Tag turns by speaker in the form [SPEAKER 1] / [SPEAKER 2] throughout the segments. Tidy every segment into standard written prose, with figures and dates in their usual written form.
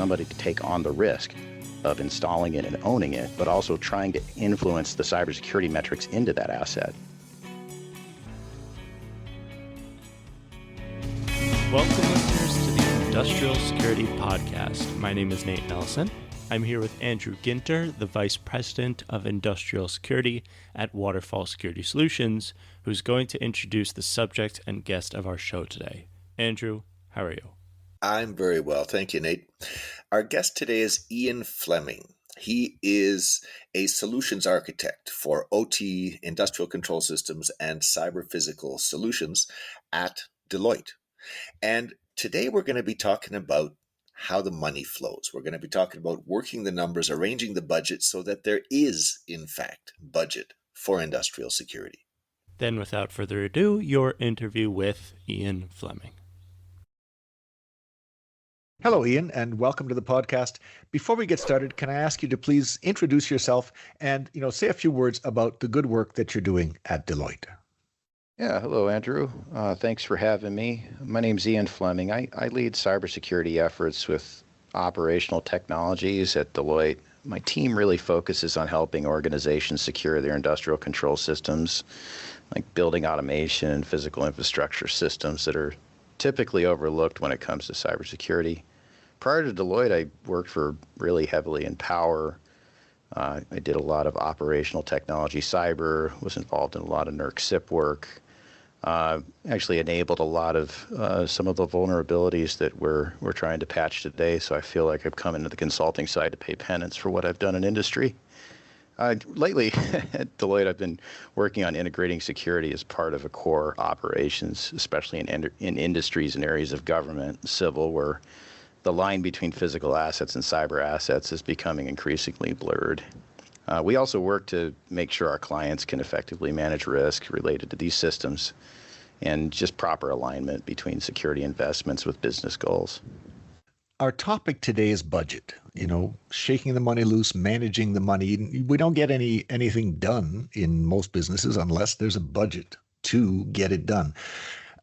[SPEAKER 1] somebody to take on the risk of installing it and owning it, but also trying to influence the cybersecurity metrics into that asset.
[SPEAKER 2] Welcome, listeners, to the Industrial Security Podcast. My name is Nate Nelson. I'm here with Andrew Ginter, the Vice President of Industrial Security at Waterfall Security Solutions, who's going to introduce the subject and guest of our show today. Andrew, how are you?
[SPEAKER 3] I'm very well. Thank you, Nate. Our guest today is Ian Fleming. He is a solutions architect for OT, industrial control systems, and cyber physical solutions at Deloitte. And today we're going to be talking about how the money flows. We're going to be talking about working the numbers, arranging the budget so that there is, in fact, budget for industrial security.
[SPEAKER 2] Then, without further ado, your interview with Ian Fleming.
[SPEAKER 4] Hello, Ian, and welcome to the podcast. Before we get started, can I ask you to please introduce yourself and, say a few words about the good work that you're doing at Deloitte?
[SPEAKER 1] Yeah, hello, Andrew. Thanks for having me. My name's Ian Fleming. I lead cybersecurity efforts with operational technologies at Deloitte. My team really focuses on helping organizations secure their industrial control systems, like building automation and physical infrastructure systems that are typically overlooked when it comes to cybersecurity. Prior to Deloitte, I worked really heavily in power. I did a lot of operational technology, cyber, was involved in a lot of NERC SIP work. Actually enabled a lot of some of the vulnerabilities that we're trying to patch today. So I feel like I've come into the consulting side to pay penance for what I've done in industry. Lately at Deloitte, I've been working on integrating security as part of a core operations, especially in industries and areas of government, civil, where the line between physical assets and cyber assets is becoming increasingly blurred. We also work to make sure our clients can effectively manage risk related to these systems and just proper alignment between security investments with business goals.
[SPEAKER 4] Our topic today is budget, shaking the money loose, managing the money. We don't get anything done in most businesses unless there's a budget to get it done.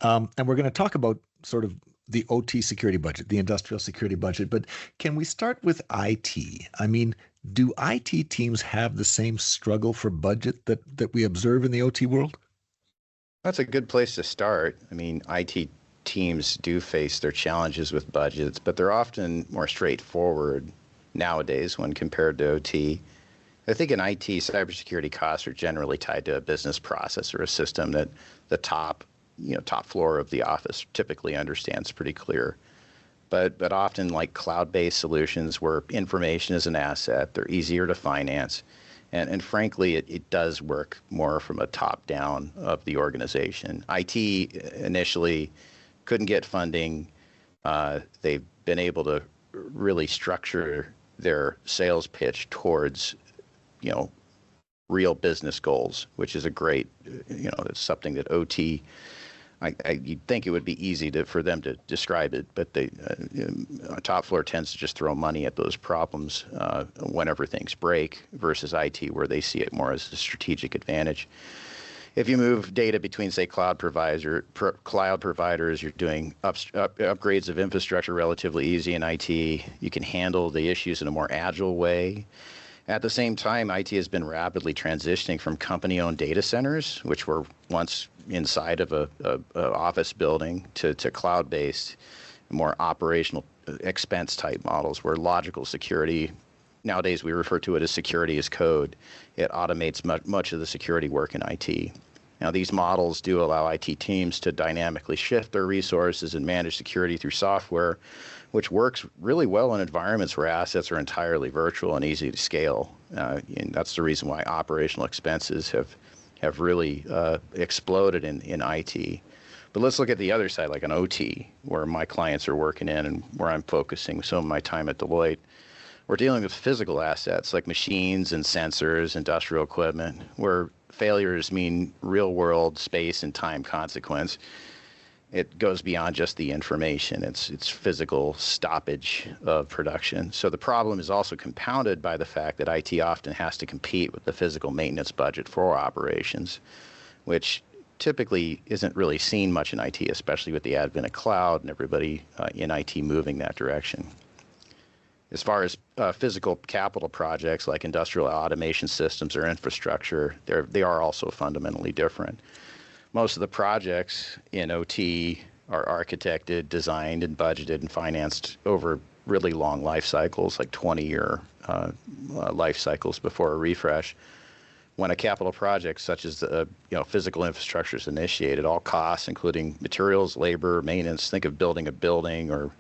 [SPEAKER 4] And we're going to talk about sort of the OT security budget, the industrial security budget. But can we start with IT? I mean, do IT teams have the same struggle for budget that we observe in the OT world?
[SPEAKER 1] That's a good place to start. I mean, IT teams do face their challenges with budgets, but they're often more straightforward nowadays when compared to OT. I think in IT, cybersecurity costs are generally tied to a business process or a system that the top floor of the office typically understands pretty clear. But often like cloud-based solutions where information is an asset, they're easier to finance. And frankly, it does work more from a top-down of the organization. IT initially couldn't get funding. They've been able to really structure their sales pitch towards, real business goals, which is a great, it's something that OT, you'd think it would be easy for them to describe it, but top floor tends to just throw money at those problems whenever things break versus IT, where they see it more as a strategic advantage. If you move data between, say, cloud providers, you're doing upgrades of infrastructure relatively easy in IT. You can handle the issues in a more agile way. At the same time, IT has been rapidly transitioning from company-owned data centers, which were once inside of a office building, to cloud-based, more operational expense-type models where logical security, nowadays we refer to it as security as code. It automates much of the security work in IT. Now, these models do allow IT teams to dynamically shift their resources and manage security through software, which works really well in environments where assets are entirely virtual and easy to scale. And that's the reason why operational expenses have really exploded in IT. But let's look at the other side, like an OT, where my clients are working in and where I'm focusing some of my time at Deloitte. We're dealing with physical assets like machines and sensors, industrial equipment, where failures mean real-world space and time consequence. It goes beyond just the information. It's physical stoppage of production. So the problem is also compounded by the fact that IT often has to compete with the physical maintenance budget for operations, which typically isn't really seen much in IT, especially with the advent of cloud and everybody in IT moving that direction. As far as physical capital projects like industrial automation systems or infrastructure, they are also fundamentally different. Most of the projects in OT are architected, designed, and budgeted and financed over really long life cycles, like 20-year life cycles before a refresh. When a capital project such as the physical infrastructure is initiated, all costs, including materials, labor, maintenance, think of building a building or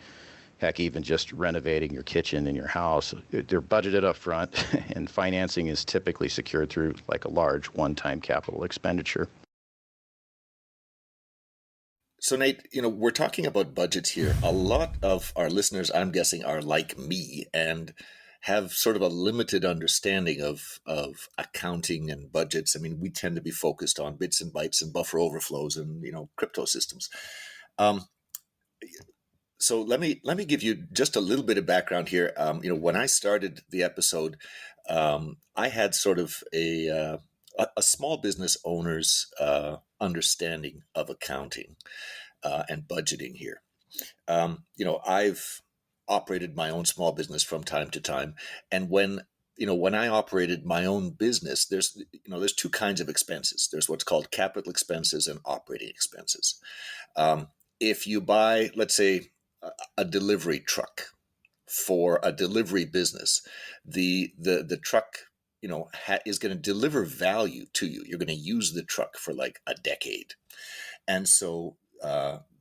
[SPEAKER 1] heck, even just renovating your kitchen in your house, they're budgeted up front, and financing is typically secured through like a large one-time capital expenditure.
[SPEAKER 3] So Nate, we're talking about budgets here. A lot of our listeners, I'm guessing, are like me and have sort of a limited understanding of accounting and budgets. I mean, we tend to be focused on bits and bytes and buffer overflows and crypto systems. So let me give you just a little bit of background here. When I started the episode, I had sort of a small business owner's understanding of accounting and budgeting here. I've operated my own small business from time to time, and when I operated my own business, there's two kinds of expenses. There's what's called capital expenses and operating expenses. If you buy, let's say, a delivery truck for a delivery business, the truck is going to deliver value to you. You're going to use the truck for like a decade, and so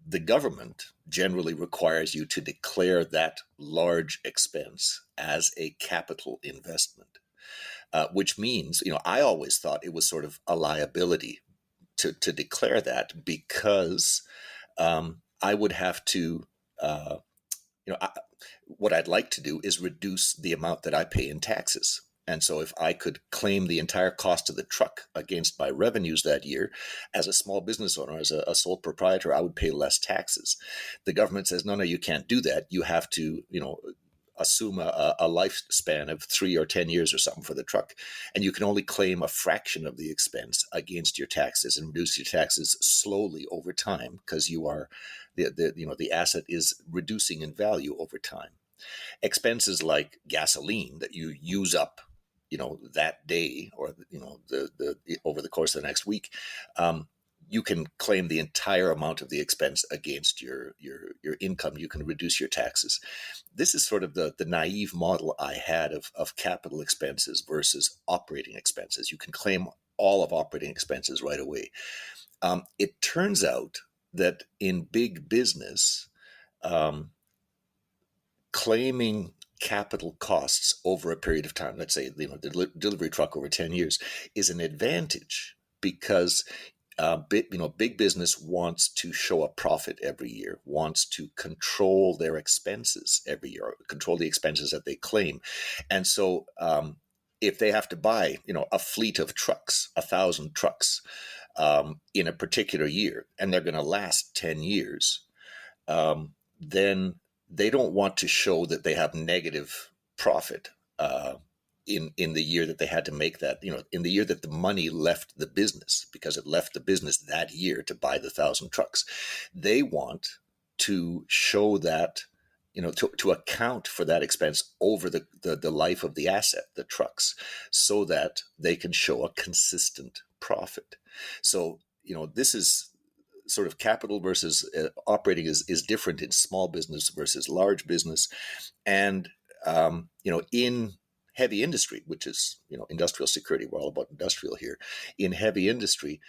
[SPEAKER 3] the government generally requires you to declare that large expense as a capital investment, which means I always thought it was sort of a liability to declare that, because I would have to what I'd like to do is reduce the amount that I pay in taxes. And so if I could claim the entire cost of the truck against my revenues that year, as a small business owner, as a sole proprietor, I would pay less taxes. The government says, no, you can't do that. You have to, assume a lifespan of 3 or 10 years or something for the truck. And you can only claim a fraction of the expense against your taxes and reduce your taxes slowly over time, because you are the asset is reducing in value over time. Expenses like gasoline that you use up, that day, or the over the course of the next week, you can claim the entire amount of the expense against your income. You can reduce your taxes. This is sort of the naive model I had of capital expenses versus operating expenses. You can claim all of operating expenses right away. It turns out that in big business, claiming capital costs over a period of time, let's say the delivery truck over 10 years, is an advantage, because big business wants to show a profit every year, wants to control their expenses every year, control the expenses that they claim. And so if they have to buy a fleet of trucks, 1,000 trucks in a particular year, and they're going to last 10 years, then they don't want to show that they have negative profit in the year that they had to make that, in the year that the money left the business, because it left the business that year to buy the 1,000 trucks. They want to show that, to account for that expense over the life of the asset, the trucks, so that they can show a consistent profit. So, this is sort of capital versus operating is different in small business versus large business. And, in heavy industry, which is, industrial security, we're all about industrial here. In heavy industry,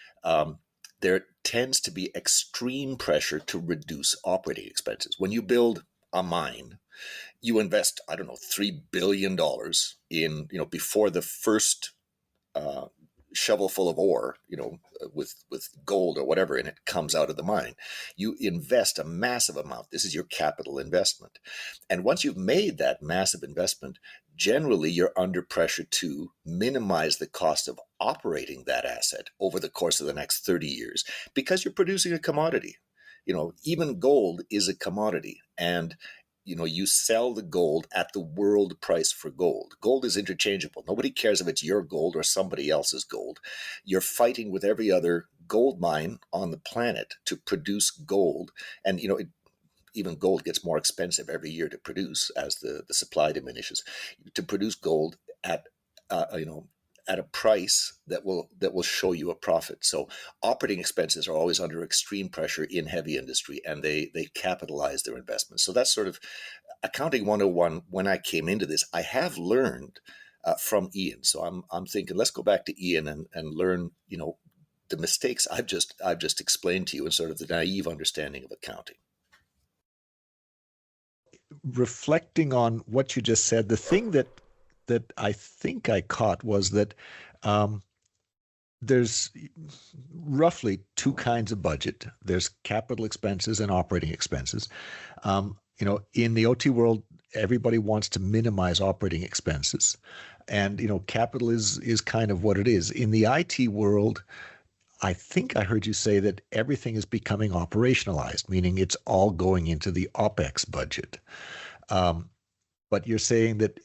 [SPEAKER 3] there tends to be extreme pressure to reduce operating expenses. When you build a mine, you invest, $3 billion in, before the first shovel full of ore, with gold or whatever in it comes out of the mine. You invest a massive amount. This is your capital investment. And once you've made that massive investment, generally you're under pressure to minimize the cost of operating that asset over the course of the next 30 years, because you're producing a commodity. Even gold is a commodity, and you sell the gold at the world price for gold. Gold is interchangeable. Nobody cares if it's your gold or somebody else's gold. You're fighting with every other gold mine on the planet to produce gold. And, even gold gets more expensive every year to produce as the supply diminishes. To produce gold at at a price that will show you a profit. So operating expenses are always under extreme pressure in heavy industry, and they capitalize their investments. So that's sort of accounting 101. When I came into this, I have learned from Ian. So I'm thinking, let's go back to Ian and learn, the mistakes I've just explained to you and sort of the naive understanding of accounting.
[SPEAKER 4] Reflecting on what you just said, the thing that I think I caught was that there's roughly two kinds of budget. There's capital expenses and operating expenses. In the OT world, everybody wants to minimize operating expenses, and capital is kind of what it is. In the IT world, I think I heard you say that everything is becoming operationalized, meaning it's all going into the OpEx budget. But you're saying that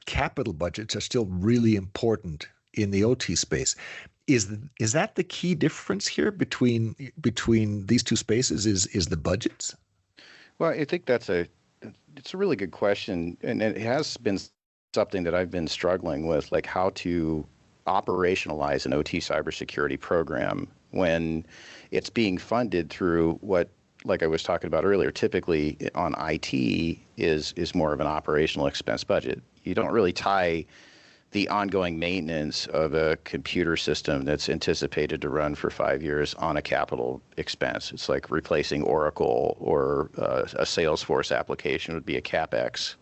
[SPEAKER 4] capital budgets are still really important in the OT space. Is that the key difference here between these two spaces? Is the budgets?
[SPEAKER 1] Well, I think it's a really good question, and it has been something that I've been struggling with, like how to operationalize an OT cybersecurity program when it's being funded through what, like I was talking about earlier, typically on IT is more of an operational expense budget. You don't really tie the ongoing maintenance of a computer system that's anticipated to run for 5 years on a capital expense. It's like replacing Oracle or a Salesforce application would be a CapEx,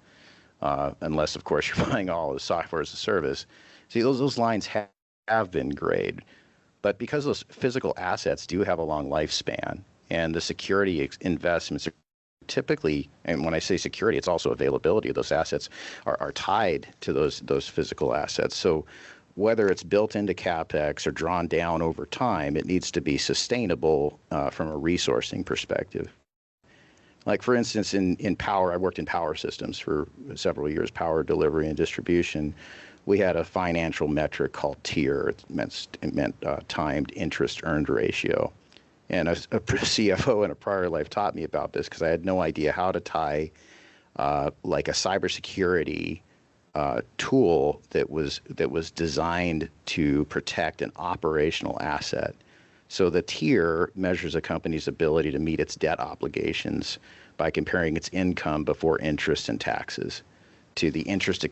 [SPEAKER 1] unless, of course, you're buying all the software as a service. See, those lines have been grayed. But because those physical assets do have a long lifespan, and the security investments are typically, and when I say security, it's also availability of those assets, are tied to those physical assets. So whether it's built into CapEx or drawn down over time, it needs to be sustainable from a resourcing perspective. Like, for instance, in power, I worked in power systems for several years, power delivery and distribution. We had a financial metric called TIER. It meant timed interest earned ratio. And a CFO in a prior life taught me about this because I had no idea how to tie like a cybersecurity tool that was designed to protect an operational asset. So the tier measures a company's ability to meet its debt obligations by comparing its income before interest and taxes to the interest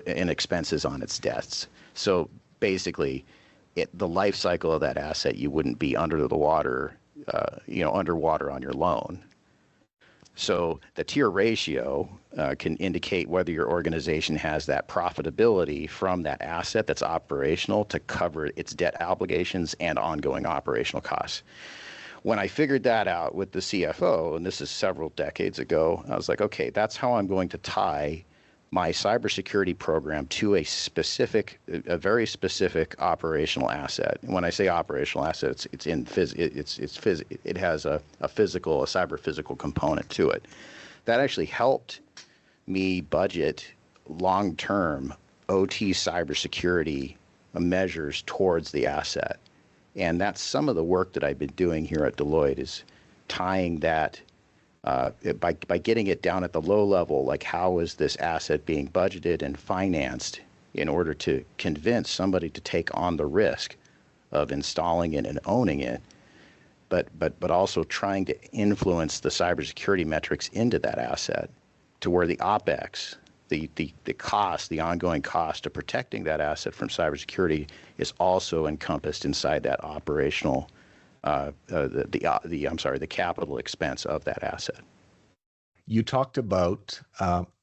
[SPEAKER 1] and expenses on its debts. So basically, the life cycle of that asset, you wouldn't be under the water, underwater on your loan. So the tier ratio can indicate whether your organization has that profitability from that asset that's operational to cover its debt obligations and ongoing operational costs. When I figured that out with the CFO, and this is several decades ago, I was like, okay, that's how I'm going to tie my cybersecurity program to a very specific operational asset. And when I say operational asset, it has a cyber physical component to it. That actually helped me budget long-term OT cybersecurity measures towards the asset. And that's some of the work that I've been doing here at Deloitte, is tying that by getting it down at the low level, like how is this asset being budgeted and financed in order to convince somebody to take on the risk of installing it and owning it, but also trying to influence the cybersecurity metrics into that asset to where the OpEx, the cost, the ongoing cost of protecting that asset from cybersecurity is also encompassed inside that operational the capital expense of that asset.
[SPEAKER 4] You talked about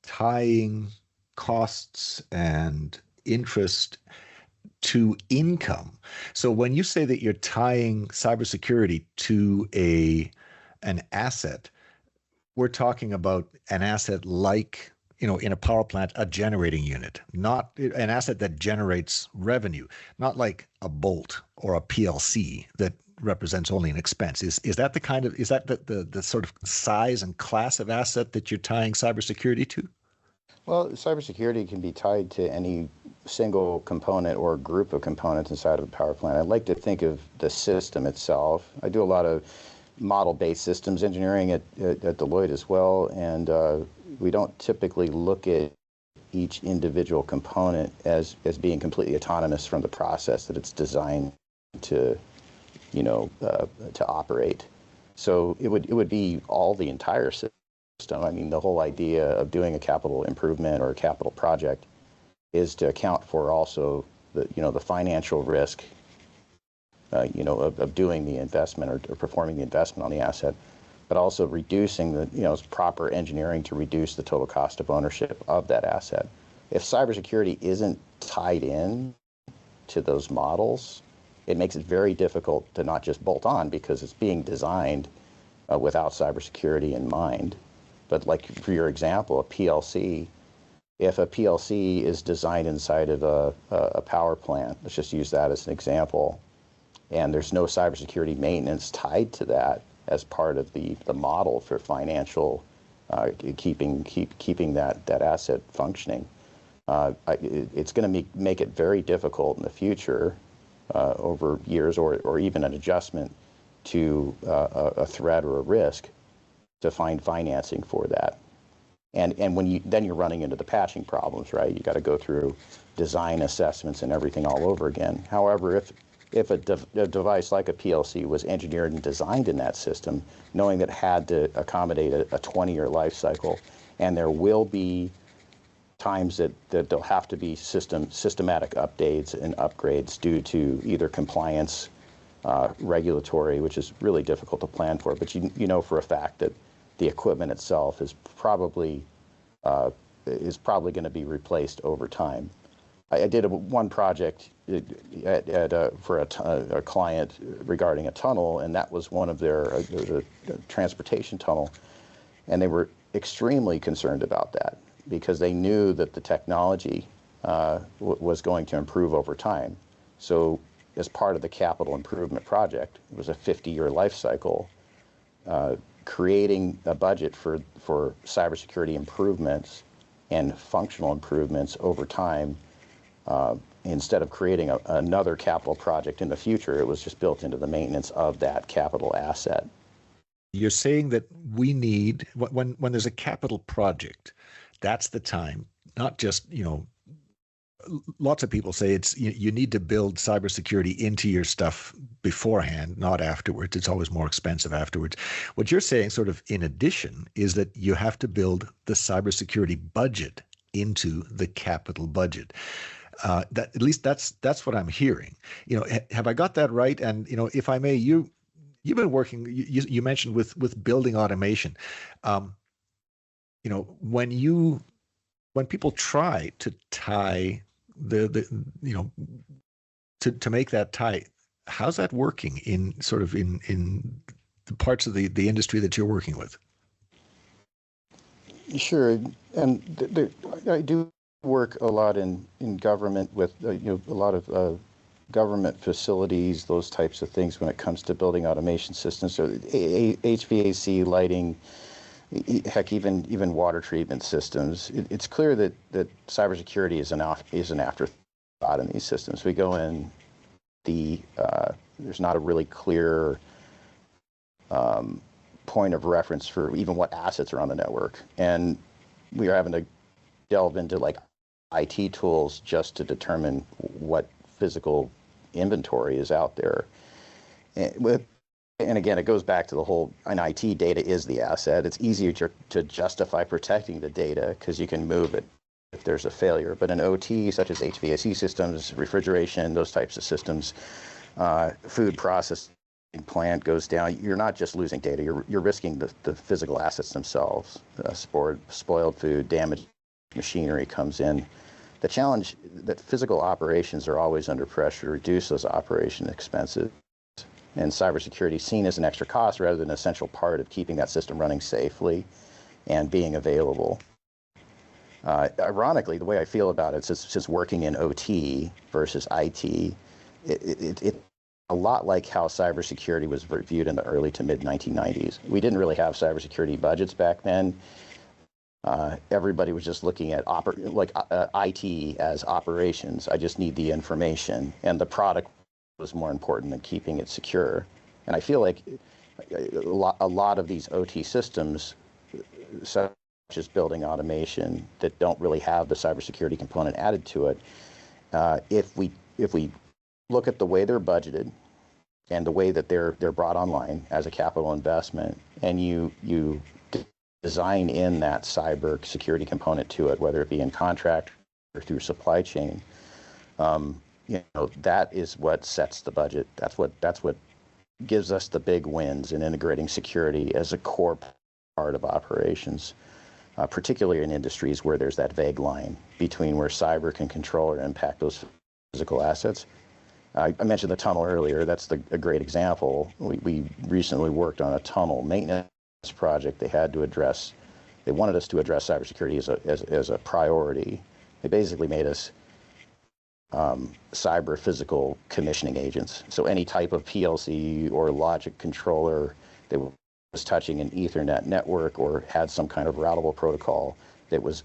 [SPEAKER 4] tying costs and interest to income. So when you say that you're tying cybersecurity to an asset, we're talking about an asset like, in a power plant, a generating unit, not an asset that generates revenue, not like a bolt or a PLC that represents only an expense. Is that the sort of size and class of asset that you're tying cybersecurity to?
[SPEAKER 1] Well, cybersecurity can be tied to any single component or group of components inside of a power plant. I like to think of the system itself. I do a lot of model-based systems engineering at Deloitte as well, and we don't typically look at each individual component as being completely autonomous from the process that it's designed to, to operate. So it would be all the entire system. I mean, the whole idea of doing a capital improvement or a capital project is to account for also the financial risk, of doing the investment or performing the investment on the asset, but also reducing the, proper engineering to reduce the total cost of ownership of that asset. If cybersecurity isn't tied in to those models, it makes it very difficult to not just bolt on because it's being designed without cybersecurity in mind. But like for your example, a PLC, if a PLC is designed inside of a power plant, let's just use that as an example, and there's no cybersecurity maintenance tied to that as part of the model for financial keeping that asset functioning, it's going to make it very difficult in the future over years or even an adjustment to a threat or a risk to find financing for that. And when you're running into the patching problems, right? You got to go through design assessments and everything all over again. However, if a device like a PLC was engineered and designed in that system, knowing that it had to accommodate a 20-year life cycle, and there will be times that there'll have to be systematic updates and upgrades due to either compliance, regulatory, which is really difficult to plan for, but you know for a fact that the equipment itself is probably going to be replaced over time. I did one project for a client regarding a tunnel, and that was one of their transportation tunnel, and they were extremely concerned about that because they knew that the technology was going to improve over time. So as part of the capital improvement project, it was a 50-year life cycle, creating a budget for cybersecurity improvements and functional improvements over time. Instead of creating another capital project in the future, it was just built into the maintenance of that capital asset.
[SPEAKER 4] You're saying that we need, when there's a capital project, that's the time, not just, lots of people say you need to build cybersecurity into your stuff beforehand, not afterwards. It's always more expensive afterwards. What you're saying, sort of in addition, is that you have to build the cybersecurity budget into the capital budget. That at least that's what I'm hearing. Have I got that right? And if I may, you've been working. You mentioned with building automation. When people try to tie to make that tie, how's that working in the parts of the industry that you're working with?
[SPEAKER 1] Sure, and I do work a lot in government with a lot of government facilities, those types of things when it comes to building automation systems. So HVAC, lighting, heck, even water treatment systems. It's clear that cybersecurity is an afterthought in these systems. We go in, there's not a really clear point of reference for even what assets are on the network, and we are having to delve into like IT tools just to determine what physical inventory is out there. And again, it goes back to the whole, in IT, data is the asset. It's easier to justify protecting the data because you can move it if there's a failure. But in OT, such as HVAC systems, refrigeration, those types of systems, food processing plant goes down, you're not just losing data, you're risking the physical assets themselves. Spoiled food, damaged machinery comes in. The challenge that physical operations are always under pressure to reduce those operation expenses, and cybersecurity is seen as an extra cost rather than an essential part of keeping that system running safely and being available. Ironically, the way I feel about it, since working in OT versus IT, it's a lot like how cybersecurity was viewed in the early to mid 1990s. We didn't really have cybersecurity budgets back then. Everybody was just looking at IT as operations. I just need the information, and the product was more important than keeping it secure. And I feel like a lot of these OT systems, such as building automation, that don't really have the cybersecurity component added to it. If we look at the way they're budgeted and the way that they're brought online as a capital investment, and you design in that cyber security component to it, whether it be in contract or through supply chain, that is what sets the budget. That's what gives us the big wins in integrating security as a core part of operations, particularly in industries where there's that vague line between where cyber can control or impact those physical assets. I mentioned the tunnel earlier. That's a great example. We recently worked on a tunnel maintenance project. They wanted us to address cybersecurity as a priority. They basically made us cyber physical commissioning agents. So any type of PLC or logic controller that was touching an Ethernet network or had some kind of routable protocol that was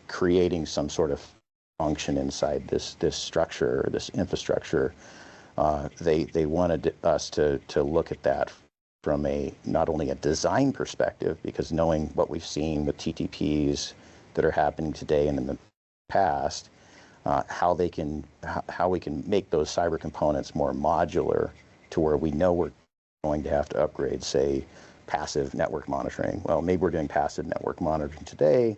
[SPEAKER 1] creating some sort of function inside this structure, this infrastructure, they wanted us to look at that from not only a design perspective, because knowing what we've seen with TTPs that are happening today and in the past, how we can make those cyber components more modular to where we know we're going to have to upgrade, say, passive network monitoring. Well, maybe we're doing passive network monitoring today,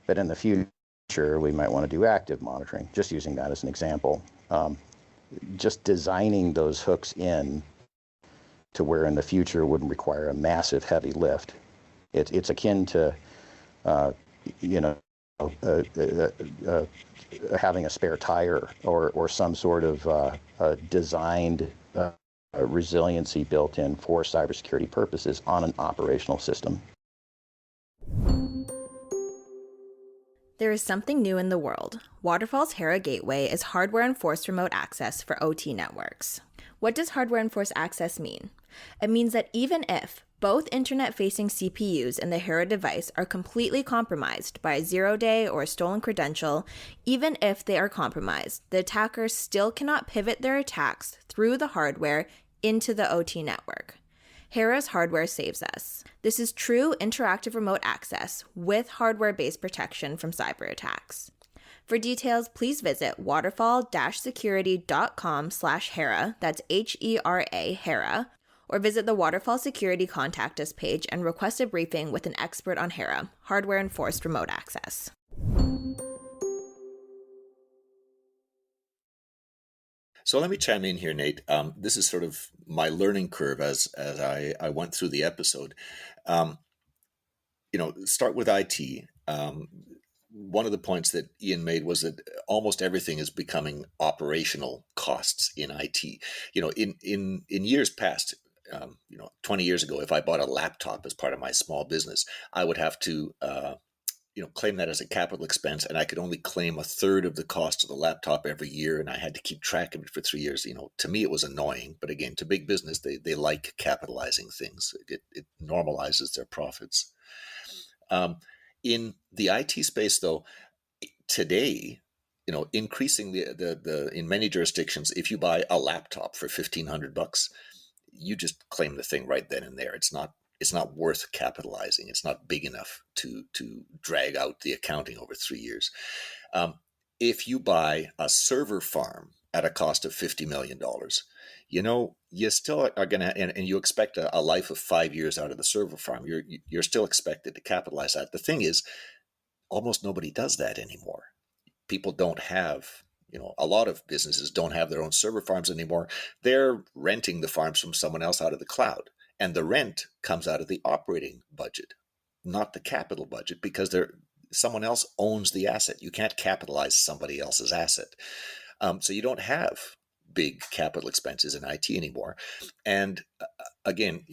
[SPEAKER 1] but in the future, we might want to do active monitoring, just using that as an example. Just designing those hooks in to where in the future wouldn't require a massive heavy lift. It's akin to, having a spare tire or some sort of designed resiliency built in for cybersecurity purposes on an operational system.
[SPEAKER 5] There is something new in the world. Waterfall's Hera Gateway is hardware-enforced remote access for OT networks. What does hardware-enforced access mean? It means that even if both internet-facing CPUs in the Hera device are completely compromised by a zero-day or a stolen credential, even if they are compromised, the attacker still cannot pivot their attacks through the hardware into the OT network. Hera's hardware saves us. This is true interactive remote access with hardware-based protection from cyber attacks. For details, please visit waterfall-security.com/Hera, that's HERA, Hera, or visit the Waterfall Security Contact Us page and request a briefing with an expert on Hera, hardware-enforced remote access.
[SPEAKER 3] So let me chime in here, Nate. This is sort of my learning curve as I went through the episode. Start with IT. One of the points that Ian made was that almost everything is becoming operational costs in IT. In years past, 20 years ago, if I bought a laptop as part of my small business, I would have to claim that as a capital expense, and I could only claim a third of the cost of the laptop every year, and I had to keep track of it for 3 years. To me, it was annoying, but again, to big business, they like capitalizing things. It normalizes their profits. In the IT space, though, today, increasing the in many jurisdictions, if you buy a laptop for $1,500, you just claim the thing right then and there. It's not worth capitalizing. It's not big enough to drag out the accounting over 3 years. If you buy a server farm at a cost of $50 million, you still are going to, and you expect a life of 5 years out of the server farm, you're still expected to capitalize that. The thing is, almost nobody does that anymore. People don't have, a lot of businesses don't have their own server farms anymore. They're renting the farms from someone else out of the cloud. And the rent comes out of the operating budget, not the capital budget, because someone else owns the asset. You can't capitalize somebody else's asset. So you don't have big capital expenses in IT anymore. And again,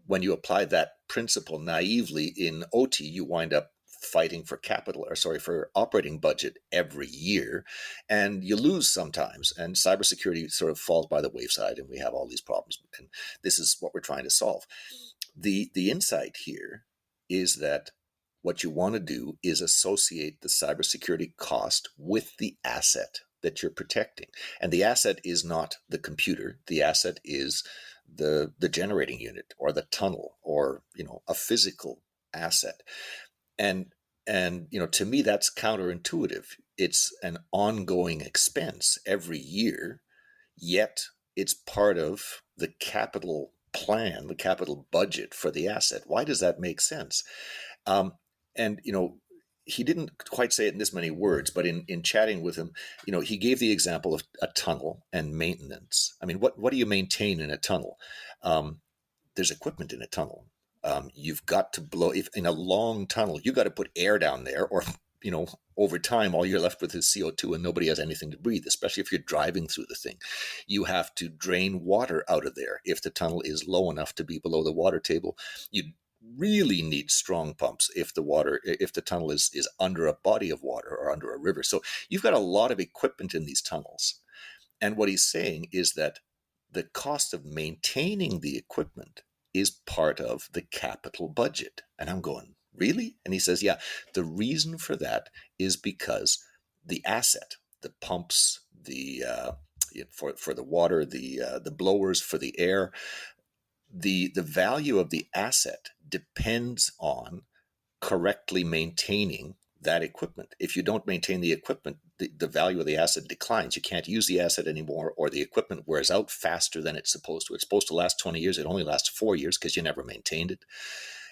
[SPEAKER 3] when you apply that principle naively in OT, you wind up fighting for for operating budget every year, and you lose sometimes, and cybersecurity sort of falls by the wayside, and we have all these problems, and this is what we're trying to solve. The insight here is that what you want to do is associate the cybersecurity cost with the asset that you're protecting, and the asset is not the computer. The asset is the generating unit or the tunnel or, a physical asset. And to me, that's counterintuitive. It's an ongoing expense every year, yet it's part of the capital plan, the capital budget for the asset. Why does that make sense? And he didn't quite say it in this many words, but in chatting with him, he gave the example of a tunnel and maintenance. I mean, what do you maintain in a tunnel? There's equipment in a tunnel. You've got to blow, if in a long tunnel, you got to put air down there, or over time, all you're left with is CO2 and nobody has anything to breathe, especially if you're driving through the thing. You have to drain water out of there. If the tunnel is low enough to be below the water table, you really need strong pumps if the tunnel is under a body of water or under a river. So you've got a lot of equipment in these tunnels. And what he's saying is that the cost of maintaining the equipment is part of the capital budget. And I'm going, really? And he says, yeah, the reason for that is because the asset, the pumps, for the water, the blowers for the air, the value of the asset depends on correctly maintaining that equipment. If you don't maintain the equipment, the value of the asset declines. You can't use the asset anymore, or the equipment wears out faster than it's supposed to. It's supposed to last 20 years. It only lasts 4 years because you never maintained it.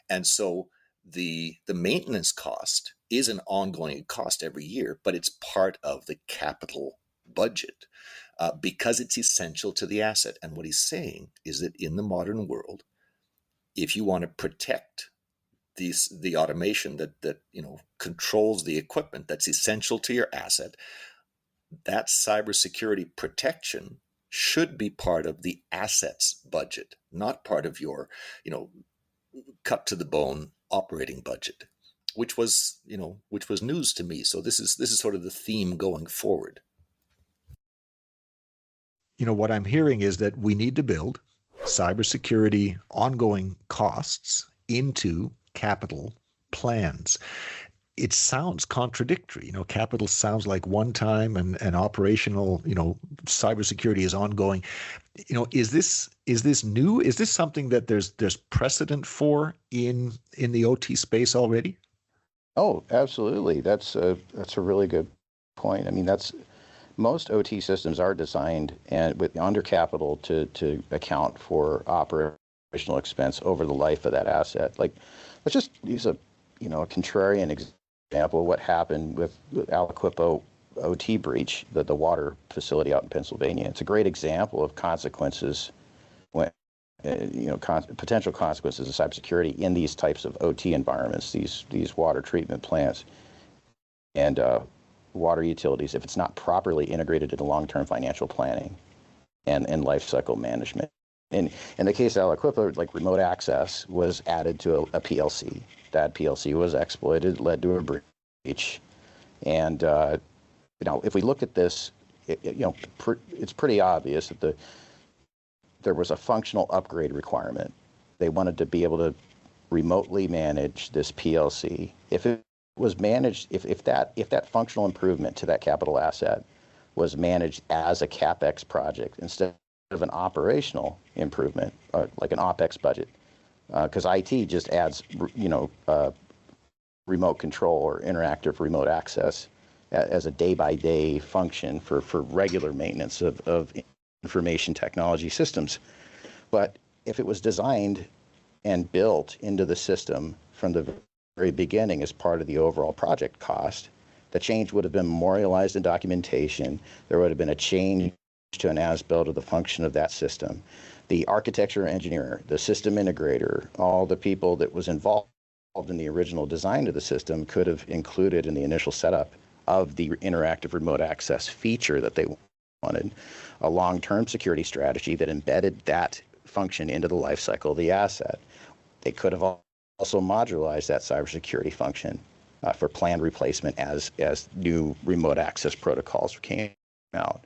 [SPEAKER 3] And so the maintenance cost is an ongoing cost every year, but it's part of the capital budget because it's essential to the asset. And what he's saying is that in the modern world, if you want to protect the automation that controls the equipment that's essential to your asset, that cybersecurity protection should be part of the assets budget, not part of your cut to the bone operating budget, which was news to me. So this is sort of the theme going forward.
[SPEAKER 4] What I'm hearing is that we need to build cybersecurity ongoing costs into capital plans. It sounds contradictory. Capital sounds like one time, and operational, cybersecurity is ongoing. Is this new? Is this something that there's precedent for in the OT space already?
[SPEAKER 1] Oh, absolutely. That's a really good point. I mean, most OT systems are designed and with under capital to account for operational expense over the life of that asset. Like, let's just use a contrarian example of what happened with Aliquippo OT breach, the water facility out in Pennsylvania. It's a great example of consequences when potential consequences of cybersecurity in these types of OT environments, these water treatment plants and water utilities, if it's not properly integrated into long-term financial planning and life cycle management. In the case of Aliquippo, like remote access was added to a PLC. That PLC was exploited, led to a breach. And if we look at this, it's pretty obvious that there was a functional upgrade requirement. They wanted to be able to remotely manage this PLC. If it was managed, if that functional improvement to that capital asset was managed as a CapEx project instead of an operational improvement, like an OpEx budget, because IT just adds, remote control or interactive remote access as a day-by-day function for regular maintenance of information technology systems. But if it was designed and built into the system from the very beginning as part of the overall project cost, the change would have been memorialized in documentation. There would have been a change to an as-built of the function of that system. The architecture engineer, the system integrator, all the people that was involved in the original design of the system could have included in the initial setup of the interactive remote access feature that they wanted a long-term security strategy that embedded that function into the life cycle of the asset. They could have also modularized that cybersecurity function for planned replacement as new remote access protocols came out.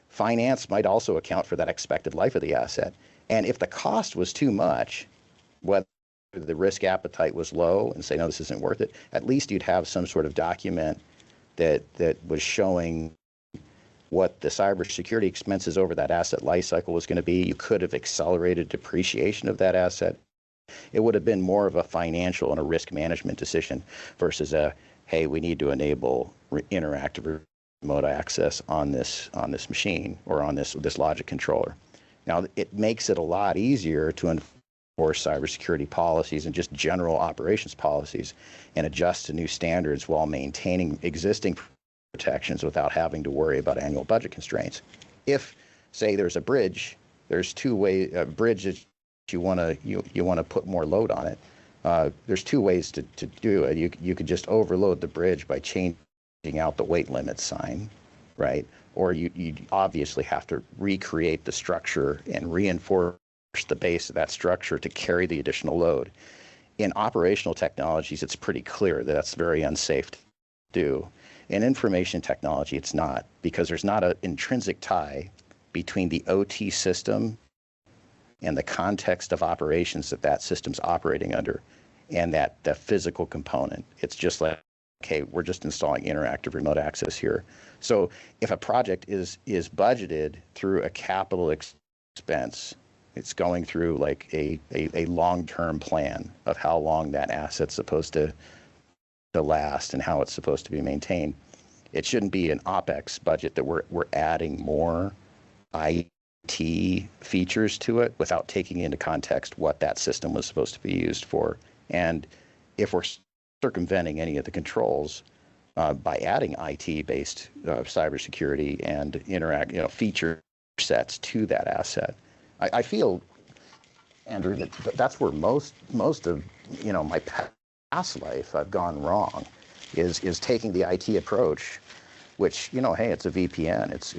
[SPEAKER 1] Finance might also account for that expected life of the asset. And if the cost was too much, whether the risk appetite was low and say, no, this isn't worth it, at least you'd have some sort of document that was showing what the cybersecurity expenses over that asset life cycle was going to be. You could have accelerated depreciation of that asset. It would have been more of a financial and a risk management decision versus a, hey, we need to enable interactive remote access on this machine or on this logic controller. Now, it makes it a lot easier to enforce cybersecurity policies and just general operations policies and adjust to new standards while maintaining existing protections without having to worry about annual budget constraints. If, say, there's a bridge, there's two ways, a bridge that you want to put more load on it. There's two ways to do it. You could just overload the bridge by changing out the weight limit sign, right? Or you obviously have to recreate the structure and reinforce the base of that structure to carry the additional load. In operational technologies, it's pretty clear that that's very unsafe to do. In information technology, it's not, because there's not an intrinsic tie between the OT system and the context of operations that system's operating under, and the physical component. It's just like, okay, we're just installing interactive remote access here. So if a project is budgeted through a capital expense, it's going through like a long-term plan of how long that asset's supposed to last and how it's supposed to be maintained. It shouldn't be an OpEx budget that we're adding more IT features to it without taking into context what that system was supposed to be used for. And if we're circumventing any of the controls by adding IT-based cybersecurity and feature sets to that asset, I feel, Andrew, that's where most of my past life I've gone wrong, is taking the IT approach, which hey, it's a VPN, it's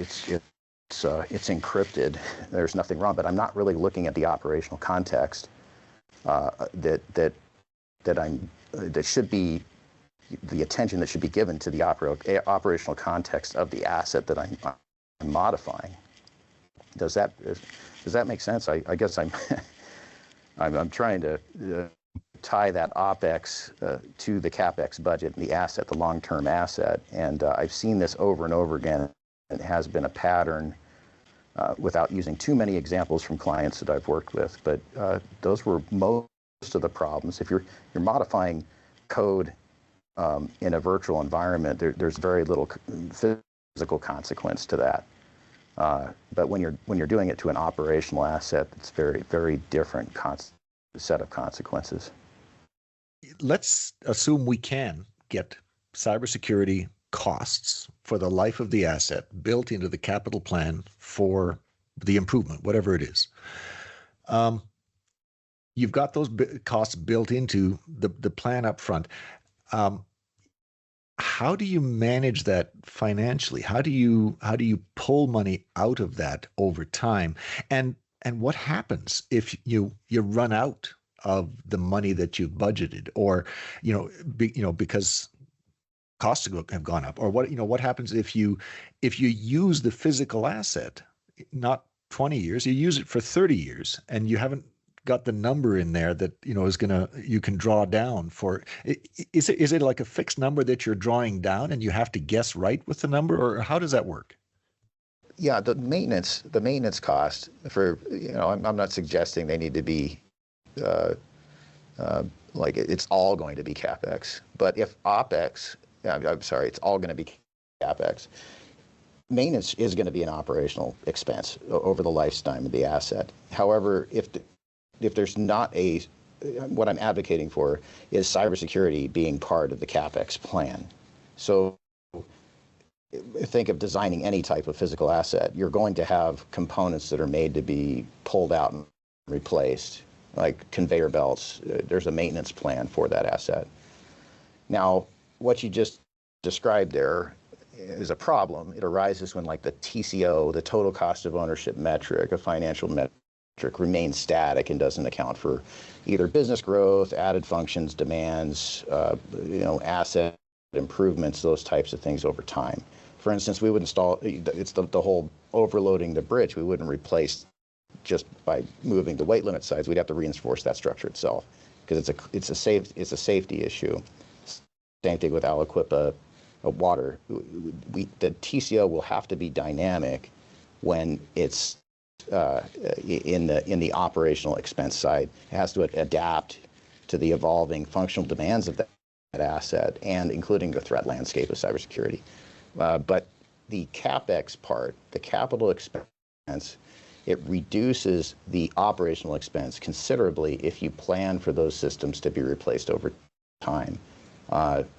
[SPEAKER 1] encrypted, there's nothing wrong, but I'm not really looking at the operational context that should be the attention that should be given to the operational context of the asset that I'm modifying. Does that make sense? I guess I'm trying to tie that OpEx to the CapEx budget and the asset, the long-term asset, and I've seen this over and over again. It has been a pattern without using too many examples from clients that I've worked with, but those were most of the problems. If you're modifying code in a virtual environment, there's very little physical consequence to that. But when you're doing it to an operational asset, it's very, very different set of consequences.
[SPEAKER 4] Let's assume we can get cybersecurity costs for the life of the asset built into the capital plan for the improvement, whatever it is. You've got those costs built into the plan up front. How do you manage that financially? How do you pull money out of that over time? And what happens if you run out of the money that you've budgeted, or because costs have gone up, or what happens if you use the physical asset not 20 years, you use it for 30 years, and you haven't got the number in there that you can draw down for. Is it like a fixed number that you're drawing down and you have to guess right with the number, or how does that work?
[SPEAKER 1] Yeah, the maintenance cost for, I'm not suggesting they need to be like it's all going to be CapEx, but if OpEx, it's all going to be CapEx. Maintenance is going to be an operational expense over the lifetime of the asset. However, if there's not what I'm advocating for is cybersecurity being part of the CapEx plan. So think of designing any type of physical asset. You're going to have components that are made to be pulled out and replaced, like conveyor belts. There's a maintenance plan for that asset. Now, what you just described there is a problem. It arises when, like, the TCO, the total cost of ownership metric, a financial metric, remains static and doesn't account for either business growth, added functions, demands, asset improvements, those types of things over time. For instance, we would install, it's the whole overloading the bridge. We wouldn't replace just by moving the weight limit size. We'd have to reinforce that structure itself because it's a safety issue. Same thing with Aliquippa water. The TCO will have to be dynamic when it's in the operational expense side. It has to adapt to the evolving functional demands of that asset, and including the threat landscape of cybersecurity. But the CapEx part, the capital expense, it reduces the operational expense considerably if you plan for those systems to be replaced over time.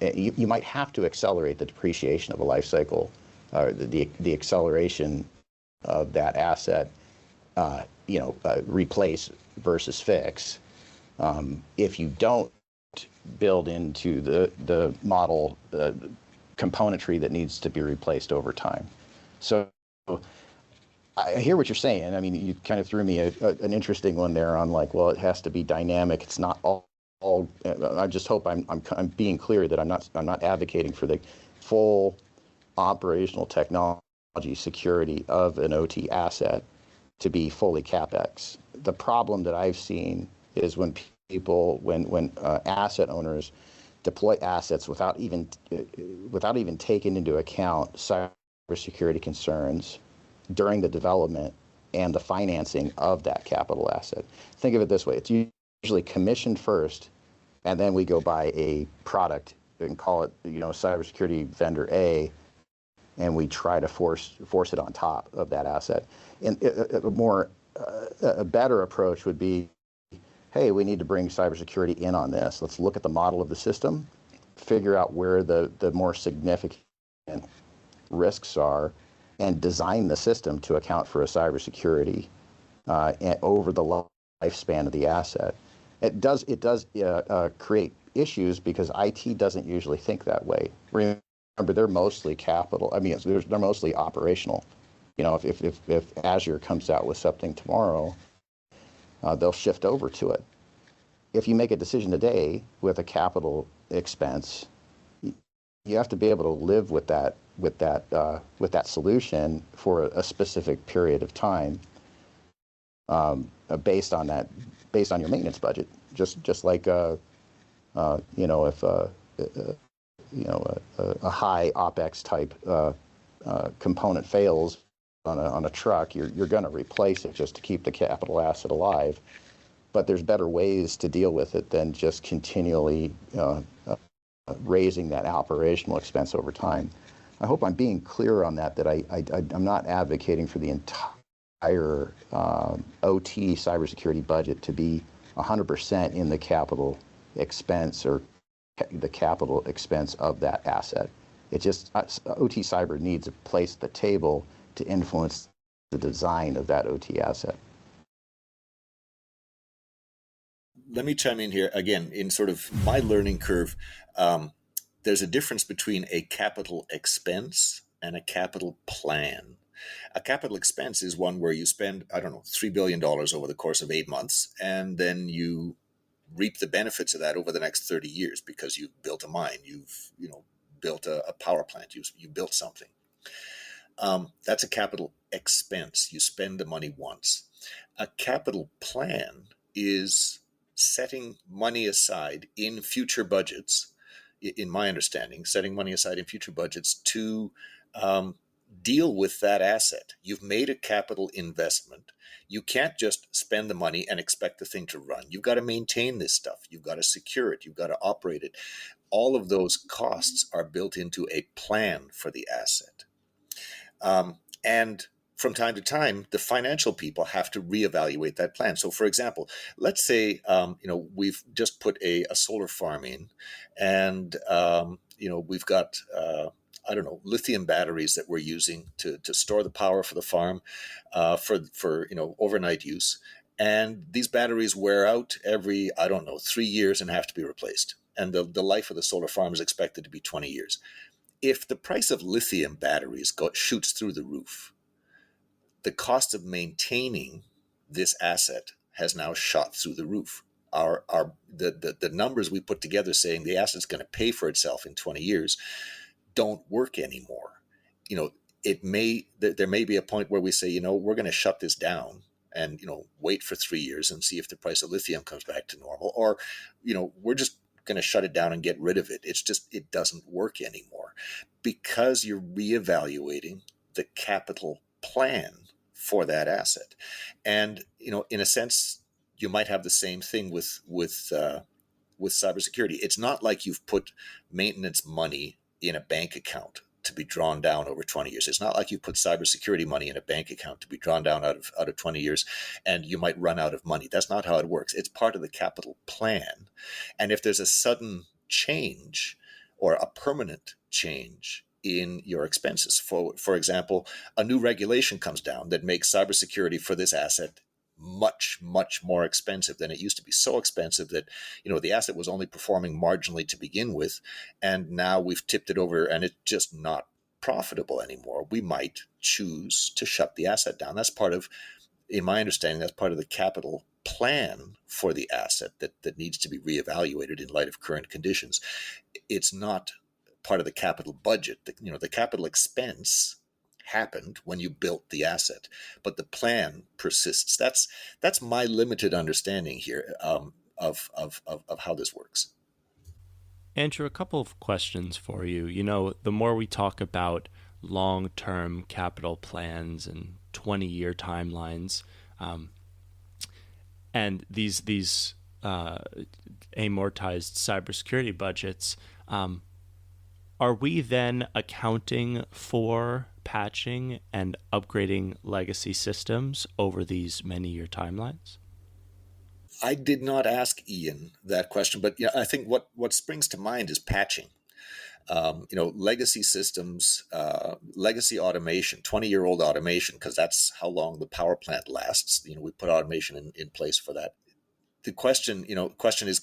[SPEAKER 1] You might have to accelerate the depreciation of a life cycle, the acceleration of that asset, replace versus fix. If you don't build into the model componentry that needs to be replaced over time. So I hear what you're saying. I mean, you kind of threw me an interesting one there on like, well, it has to be dynamic. It's not all. I just hope I'm being clear that I'm not advocating for the full operational technology security of an OT asset to be fully CapEx. The problem that I've seen is when asset owners deploy assets without even taking into account cybersecurity concerns during the development and the financing of that capital asset. Think of it this way: it's usually commissioned first, and then we go buy a product and call it, cybersecurity vendor A, and we try to force it on top of that asset. And a better approach would be, hey, we need to bring cybersecurity in on this. Let's look at the model of the system, figure out where the more significant risks are, and design the system to account for a cybersecurity over the lifespan of the asset. It does create issues because IT doesn't usually think that way. Remember, they're mostly capital. I mean, they're mostly operational. If Azure comes out with something tomorrow, they'll shift over to it. If you make a decision today with a capital expense, you have to be able to live with that solution for a specific period of time, based on your maintenance budget. Just like if a high OpEx type component fails on a truck, you're going to replace it just to keep the capital asset alive. But there's better ways to deal with it than just continually raising that operational expense over time. I hope I'm being clear on that I'm not advocating for the entire OT cybersecurity budget to be 100% in the capital expense or the capital expense of that asset. It just, OT cyber needs a place at the table to influence the design of that OT asset.
[SPEAKER 3] Let me chime in here again. In sort of my learning curve, there's a difference between a capital expense and a capital plan. A capital expense is one where you spend, $3 billion over the course of 8 months, and then you reap the benefits of that over the next 30 years because you've built a mine, you've built a power plant, you built something. That's a capital expense. You spend the money once. A capital plan is setting money aside in future budgets, in my understanding, setting money aside in future budgets to deal with that asset. You've made a capital investment. You can't just spend the money and expect the thing to run. You've got to maintain this stuff. You've got to secure it. You've got to operate it. All of those costs are built into a plan for the asset. And from time to time, the financial people have to reevaluate that plan. So, for example, let's say we've just put a solar farm in, and we've got lithium batteries that we're using to store the power for the farm for overnight use. And these batteries wear out every 3 years and have to be replaced. And the life of the solar farm is expected to be 20 years. If the price of lithium batteries shoots through the roof, the cost of maintaining this asset has now shot through the roof. The numbers we put together saying the asset's going to pay for itself in 20 years don't work anymore. There may be a point where we say, we're going to shut this down and wait for 3 years and see if the price of lithium comes back to normal, or we're just going to shut it down and get rid of it. It's just, it doesn't work anymore because you're reevaluating the capital plan for that asset. And, in a sense, you might have the same thing with cybersecurity. It's not like you've put maintenance money in a bank account to be drawn down over 20 years. It's not like you put cybersecurity money in a bank account to be drawn down out of 20 years and you might run out of money. That's not how it works. It's part of the capital plan. And if there's a sudden change or a permanent change in your expenses, for example, a new regulation comes down that makes cybersecurity for this asset much, much more expensive than it used to be. So expensive that, the asset was only performing marginally to begin with. And now we've tipped it over and it's just not profitable anymore. We might choose to shut the asset down. That's part of, in my understanding, that's part of the capital plan for the asset that needs to be reevaluated in light of current conditions. It's not part of the capital budget. The capital expense happened when you built the asset, but the plan persists. That's my limited understanding here of how this works.
[SPEAKER 2] Andrew, a couple of questions for you. The more we talk about long-term capital plans and 20-year timelines, and these amortized cybersecurity budgets, are we then accounting for patching and upgrading legacy systems over these many-year timelines?
[SPEAKER 3] I did not ask Ian that question, but I think what springs to mind is patching. Legacy systems, legacy automation, 20-year-old automation, because that's how long the power plant lasts. We put automation in place for that. The question is,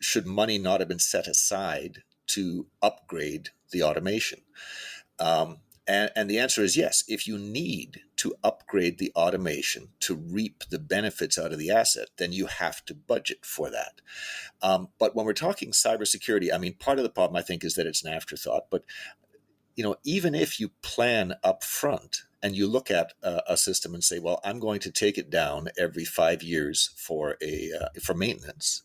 [SPEAKER 3] should money not have been set aside to upgrade the automation? And the answer is yes. If you need to upgrade the automation to reap the benefits out of the asset, then you have to budget for that. But when we're talking cybersecurity, part of the problem, I think, is that it's an afterthought. But even if you plan up front and you look at a system and say, well, I'm going to take it down every 5 years for maintenance,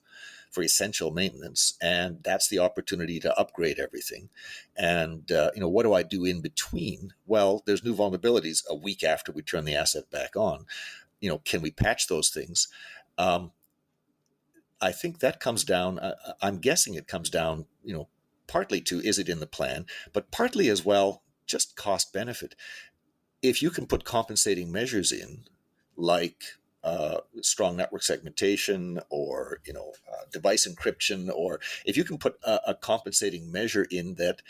[SPEAKER 3] for essential maintenance, and that's the opportunity to upgrade everything. And what do I do in between? Well, there's new vulnerabilities a week after we turn the asset back on. Can we patch those things? I think that comes down. I'm guessing it comes down, partly to, is it in the plan, but partly as well, just cost benefit. If you can put compensating measures in, like strong network segmentation or device encryption, or if you can put a compensating measure in that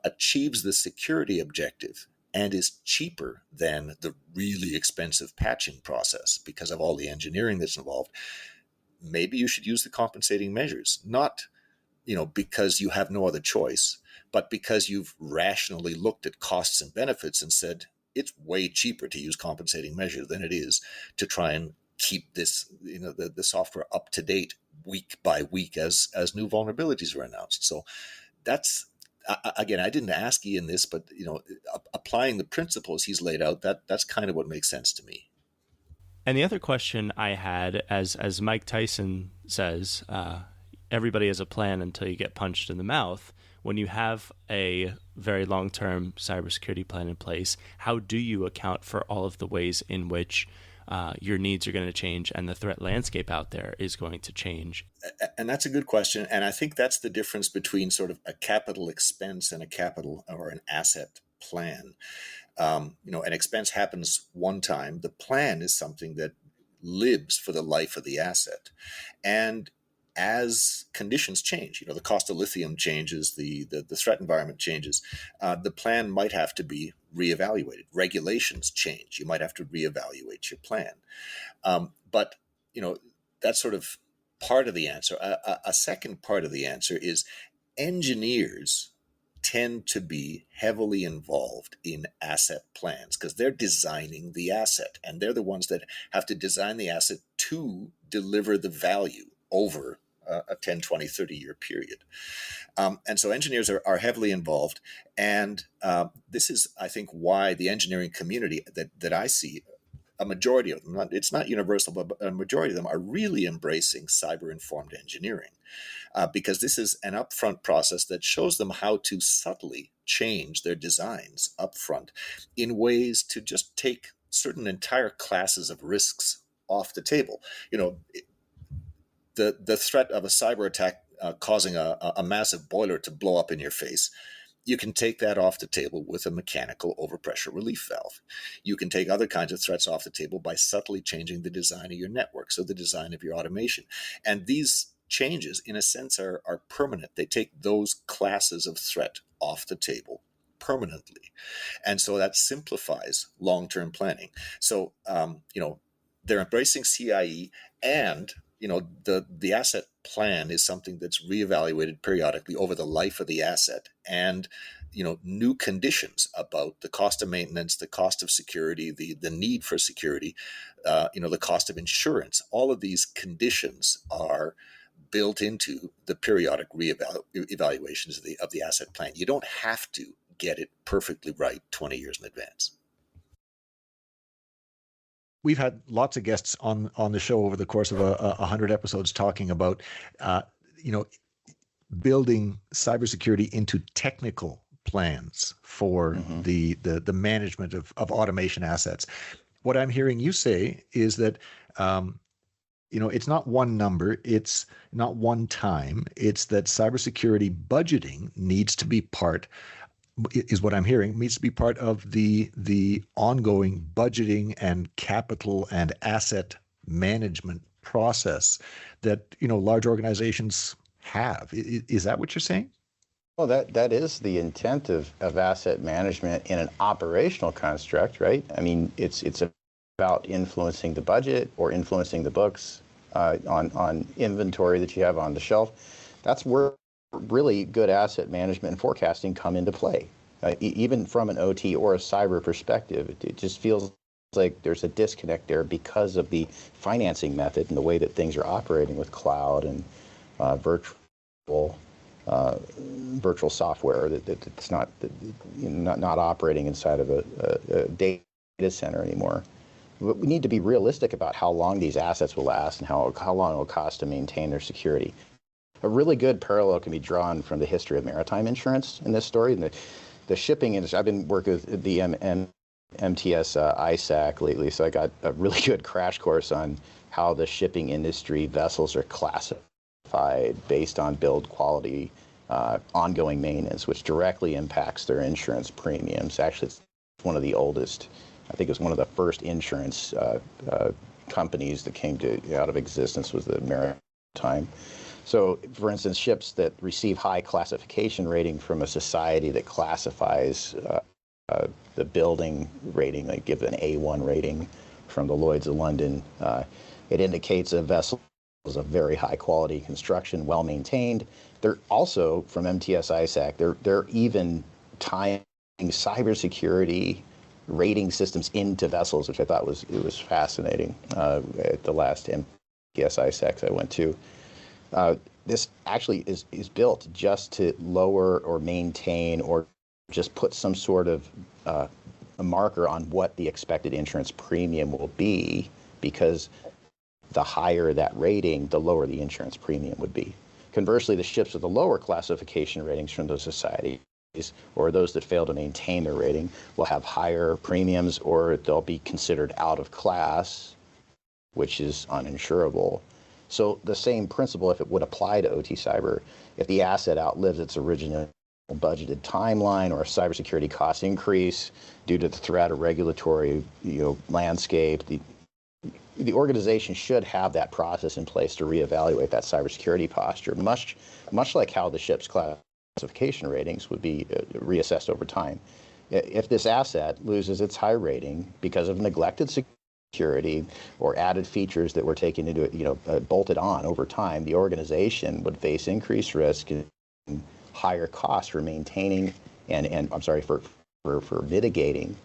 [SPEAKER 3] achieves the security objective and is cheaper than the really expensive patching process because of all the engineering that's involved, maybe you should use the compensating measures, not because you have no other choice, but because you've rationally looked at costs and benefits and said, it's way cheaper to use compensating measures than it is to try and keep this, the software up to date week by week as new vulnerabilities are announced. So that's, again, I didn't ask Ian this, but applying the principles he's laid out, that's kind of what makes sense to me.
[SPEAKER 2] And the other question I had, as Mike Tyson says, everybody has a plan until you get punched in the mouth. When you have a very long-term cybersecurity plan in place, how do you account for all of the ways in which your needs are going to change and the threat landscape out there is going to change?
[SPEAKER 3] And that's a good question. And I think that's the difference between sort of a capital expense and a capital or an asset plan. An expense happens one time. The plan is something that lives for the life of the asset. And as conditions change, the cost of lithium changes, the threat environment changes, the plan might have to be reevaluated. Regulations change. You might have to reevaluate your plan. But that's sort of part of the answer. A second part of the answer is engineers tend to be heavily involved in asset plans because they're designing the asset, and they're the ones that have to design the asset to deliver the value over a 10, 20, 30-year period. And so engineers are heavily involved. And this is, I think, why the engineering community that I see a majority of them, it's not universal, but a majority of them are really embracing cyber-informed engineering because this is an upfront process that shows them how to subtly change their designs upfront in ways to just take certain entire classes of risks off the table. The threat of a cyber attack causing a massive boiler to blow up in your face, you can take that off the table with a mechanical overpressure relief valve. You can take other kinds of threats off the table by subtly changing the design of your network, so the design of your automation. And these changes, in a sense, are permanent. They take those classes of threat off the table permanently. And so that simplifies long-term planning. So, they're embracing CIE, and the asset plan is something that's reevaluated periodically over the life of the asset, and new conditions about the cost of maintenance, the cost of security, the need for security, the cost of insurance. All of these conditions are built into the periodic evaluations of the asset plan. You don't have to get it perfectly right 20 years in advance.
[SPEAKER 4] We've had lots of guests on the show over the course of 100 episodes talking about, building cybersecurity into technical plans for the management of automation assets. What I'm hearing you say is that, it's not one number, it's not one time, it's that cybersecurity budgeting needs to be part, is what I'm hearing, needs to be part of the ongoing budgeting and capital and asset management process that large organizations have. Is that what you're saying?
[SPEAKER 1] Well, that is the intent of asset management in an operational construct, right? I mean, it's about influencing the budget or influencing the books on inventory that you have on the shelf. That's where really good asset management and forecasting come into play. Even from an OT or a cyber perspective, it just feels like there's a disconnect there because of the financing method and the way that things are operating with cloud and virtual software that it's not operating inside of a data center anymore. But we need to be realistic about how long these assets will last and how long it will cost to maintain their security. A really good parallel can be drawn from the history of maritime insurance in this story. And the shipping industry, I've been working with the MTS ISAC lately, so I got a really good crash course on how the shipping industry vessels are classified based on build quality, ongoing maintenance, which directly impacts their insurance premiums. Actually, it's one of the oldest, I think it was one of the first insurance companies that came out of existence was the maritime. So, for instance, ships that receive high classification rating from a society that classifies the building rating, like give an A1 rating from the Lloyd's of London, it indicates a vessel is of very high quality construction, well maintained. They're also, from MTS ISAC, they're even tying cybersecurity rating systems into vessels, which I thought was fascinating at the last MTS ISACs I went to. This actually is built just to lower or maintain or just put some sort of a marker on what the expected insurance premium will be, because the higher that rating, the lower the insurance premium would be. Conversely, the ships with the lower classification ratings from those societies or those that fail to maintain their rating will have higher premiums, or they'll be considered out of class, which is uninsurable. So the same principle, if it would apply to OT cyber, if the asset outlives its original budgeted timeline or a cybersecurity cost increase due to the threat or regulatory landscape, the organization should have that process in place to reevaluate that cybersecurity posture, much like how the ship's classification ratings would be reassessed over time. If this asset loses its high rating because of neglected security or added features that were taken into it, bolted on over time, the organization would face increased risk and higher costs for maintaining for mitigating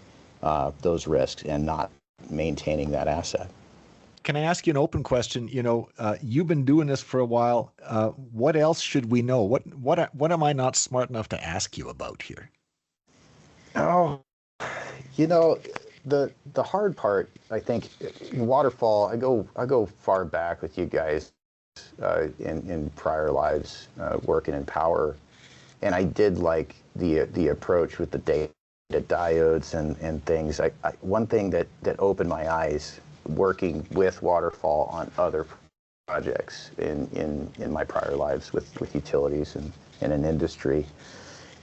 [SPEAKER 1] those risks and not maintaining that asset.
[SPEAKER 4] Can I ask you an open question? You've been doing this for a while. What else should we know? What am I not smart enough to ask you about here?
[SPEAKER 1] Oh, the hard part, I think, Waterfall. I go far back with you guys in prior lives, working in power, and I did like the approach with the data diodes and things. One thing that opened my eyes working with Waterfall on other projects in my prior lives with utilities and in industry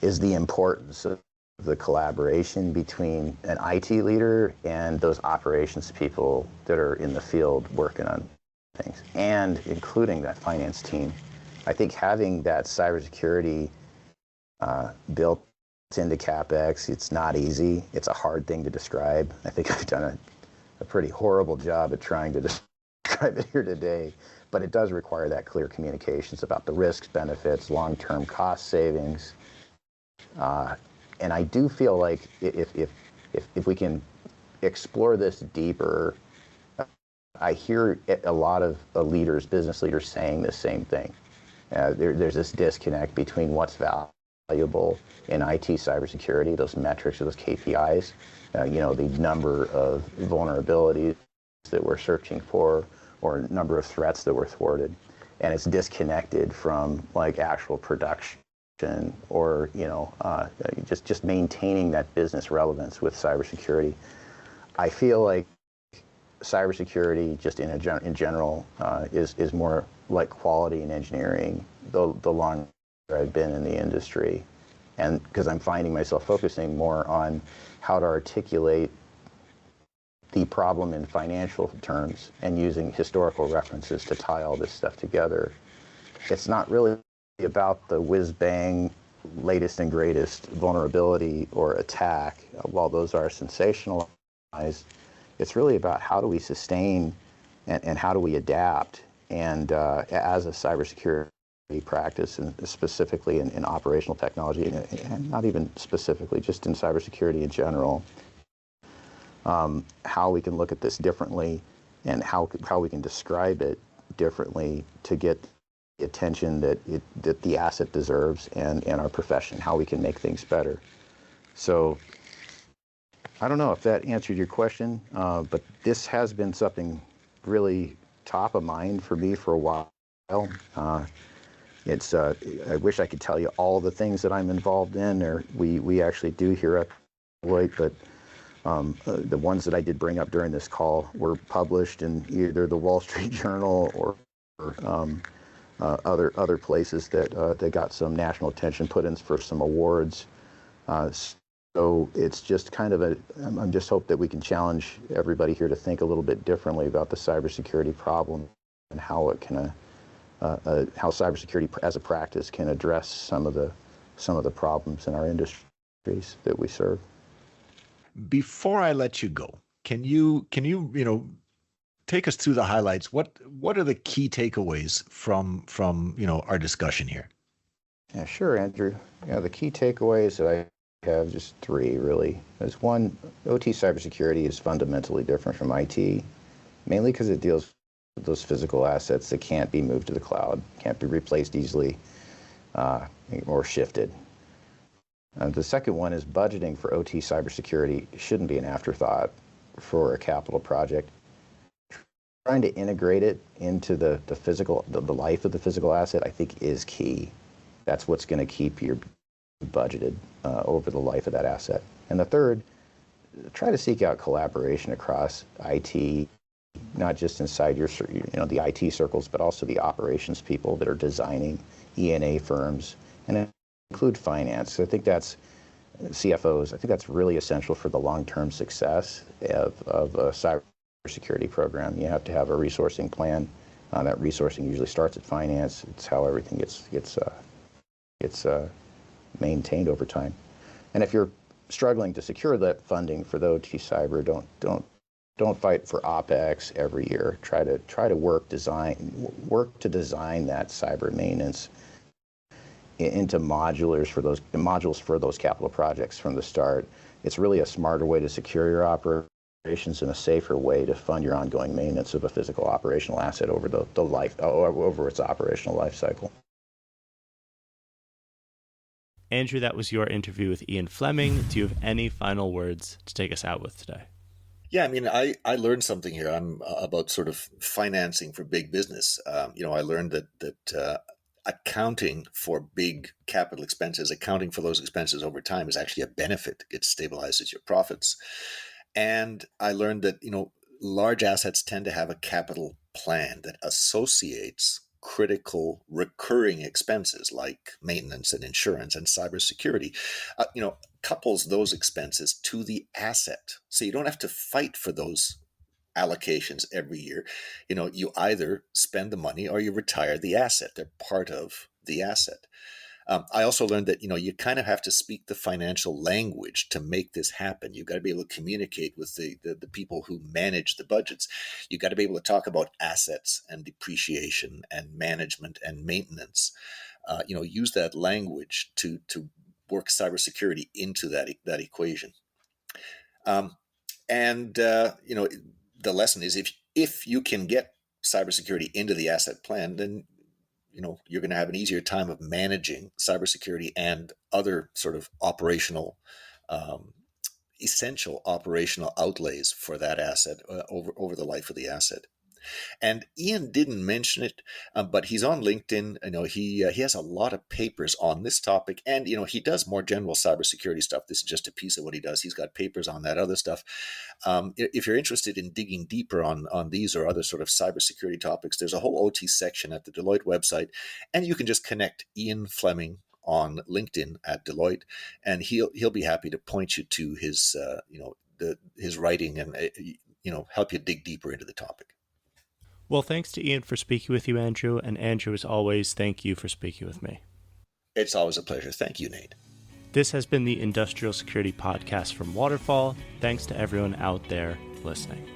[SPEAKER 1] is the importance of the collaboration between an IT leader and those operations people that are in the field working on things, and including that finance team. I think having that cybersecurity built into CapEx, it's not easy. It's a hard thing to describe. I think I've done a pretty horrible job at trying to describe it here today, but it does require that clear communications about the risks, benefits, long-term cost savings. And I do feel like if we can explore this deeper, I hear a lot of leaders, business leaders, saying the same thing. There's this disconnect between what's valuable in IT cybersecurity, those metrics or those KPIs, the number of vulnerabilities that we're searching for, or number of threats that were thwarted, and it's disconnected from like actual production or just maintaining that business relevance with cybersecurity. I feel like cybersecurity, just in general, is more like quality and engineering. The longer I've been in the industry, and because I'm finding myself focusing more on how to articulate the problem in financial terms and using historical references to tie all this stuff together. It's not really about the whiz-bang, latest and greatest vulnerability or attack, while those are sensationalized. It's really about how do we sustain and how do we adapt. And as a cybersecurity practice, and specifically in operational technology, and not even specifically, just in cybersecurity in general, how we can look at this differently and how we can describe it differently to get the attention that the asset deserves and our profession, how we can make things better. So I don't know if that answered your question, but this has been something really top of mind for me for a while. I wish I could tell you all the things that I'm involved in, or we actually do here at Deloitte, but the ones that I did bring up during this call were published in either the Wall Street Journal or other places that got some national attention, put in for some awards. So it's just kind of I'm just hope that we can challenge everybody here to think a little bit differently about the cybersecurity problem and how it can, how cybersecurity as a practice can address some of the problems in our industries that we serve.
[SPEAKER 4] Before I let you go, can you take us through the highlights? What are the key takeaways from our discussion here?
[SPEAKER 1] Yeah, sure, Andrew. The key takeaways that I have, just three really. There's one, OT cybersecurity is fundamentally different from IT, mainly because it deals with those physical assets that can't be moved to the cloud, can't be replaced easily or shifted. The second one is budgeting for OT cybersecurity shouldn't be an afterthought for a capital project. Trying to integrate it into the life of the physical asset, I think, is key. That's what's going to keep you budgeted over the life of that asset. And the third, try to seek out collaboration across IT, not just inside the IT circles, but also the operations people that are designing, E&A firms, and include finance. I think that's CFOs. I think that's really essential for the long-term success of a cybersecurity program. You have to have a resourcing plan. That resourcing usually starts at finance. It's how everything gets maintained over time. And if you're struggling to secure that funding for the OT cyber, don't fight for OpEx every year. Try to work to design that cyber maintenance into modules for those capital projects from the start. It's really a smarter way to secure your operations and a safer way to fund your ongoing maintenance of a physical operational asset over over its operational life cycle.
[SPEAKER 2] Andrew, that was your interview with Ian Fleming. Do you have any final words to take us out with today?
[SPEAKER 3] Yeah, I mean, I learned something here. I'm about sort of financing for big business. I learned that accounting for big capital expenses, accounting for those expenses over time is actually a benefit. It stabilizes your profits. And I learned that, large assets tend to have a capital plan that associates critical recurring expenses like maintenance and insurance and cybersecurity, couples those expenses to the asset. So you don't have to fight for those allocations every year. You either spend the money or you retire the asset. They're part of the asset. I also learned that you kind of have to speak the financial language to make this happen. You've got to be able to communicate with the people who manage the budgets. You've got to be able to talk about assets and depreciation and management and maintenance. Use that language to work cybersecurity into that equation. The lesson is if you can get cybersecurity into the asset plan, then you're going to have an easier time of managing cybersecurity and other sort of essential operational outlays for that asset over the life of the asset. And Ian didn't mention it, but he's on LinkedIn. He has a lot of papers on this topic, and he does more general cybersecurity stuff. This is just a piece of what he does. He's got papers on that other stuff. If you're interested in digging deeper on these or other sort of cybersecurity topics, there's a whole OT section at the Deloitte website, and you can just connect Ian Fleming on LinkedIn at Deloitte, and he'll be happy to point you to his his writing and help you dig deeper into the topic.
[SPEAKER 2] Well, thanks to Ian for speaking with you, Andrew. And Andrew, as always, thank you for speaking with me.
[SPEAKER 3] It's always a pleasure. Thank you, Nate.
[SPEAKER 2] This has been the Industrial Security Podcast from Waterfall. Thanks to everyone out there listening.